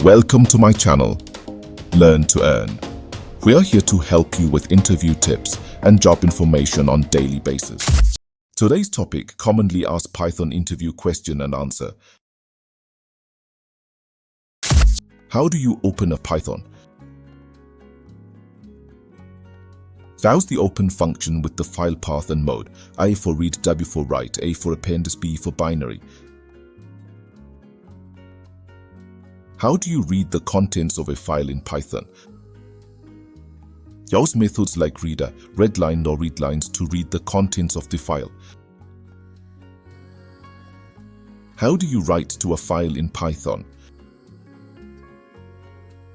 Welcome to my channel, Learn to Earn. We are here to help you with interview tips and job information on a daily basis. Today's topic, commonly asked Python interview question and answer. How do you open a Python? Use the open function with the file path and mode, I for read, W for write, A for append, B for binary. How do you read the contents of a file in Python? Use methods like reader, readline or readlines to read the contents of the file. How do you write to a file in Python?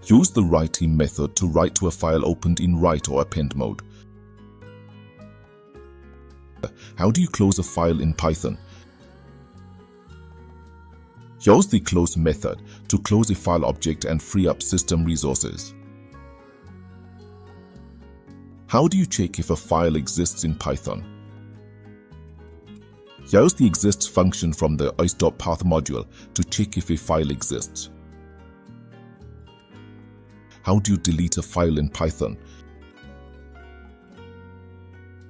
Use the writing method to write to a file opened in write or append mode. How do you close a file in Python? Use the close method to close a file object and free up system resources. How do you check if a file exists in Python? Use the exists function from the is.path module to check if a file exists. How do you delete a file in Python?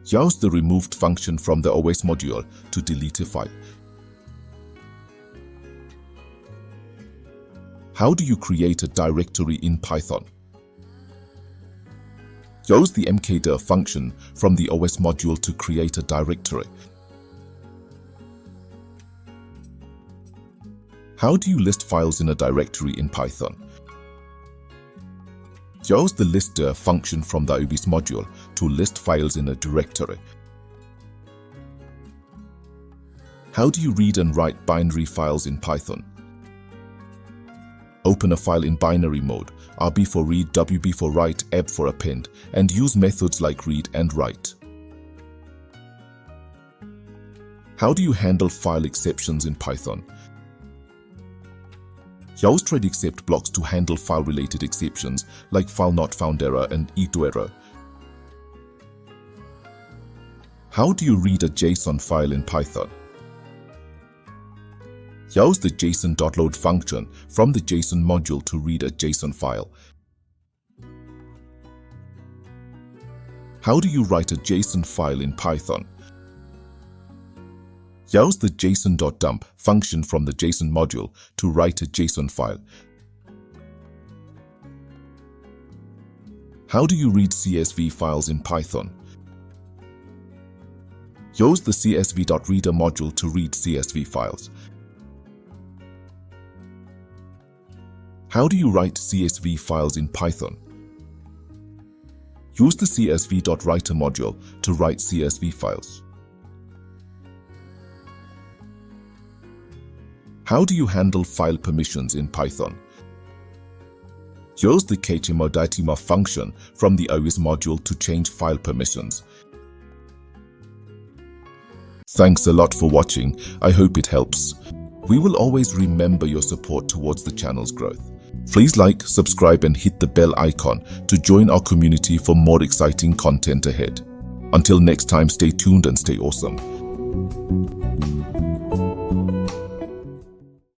Use the removed function from the OS module to delete a file. How do you create a directory in Python? Use the mkdir function from the OS module to create a directory. How do you list files in a directory in Python? Use the listdir function from the OS module to list files in a directory. How do you read and write binary files in Python? Open a file in binary mode, RB for read, WB for write, AB for append, and use methods like read and write. How do you handle file exceptions in Python? Use thread except blocks to handle file-related exceptions like file not found error and eto error. How do you read a JSON file in Python? Use the JSON.load function from the JSON module to read a JSON file. How do you write a JSON file in Python? Use the JSON.dump function from the JSON module to write a JSON file. How do you read CSV files in Python? Use the csv.reader module to read CSV files. How do you write CSV files in Python? Use the csv.writer module to write CSV files. How do you handle file permissions in Python? Use the kchmoditma function from the OS module to change file permissions. Thanks a lot for watching. I hope it helps. We will always remember your support towards the channel's growth. Please like, subscribe and hit the bell icon to join our community for more exciting content ahead. Until next time, stay tuned and stay awesome.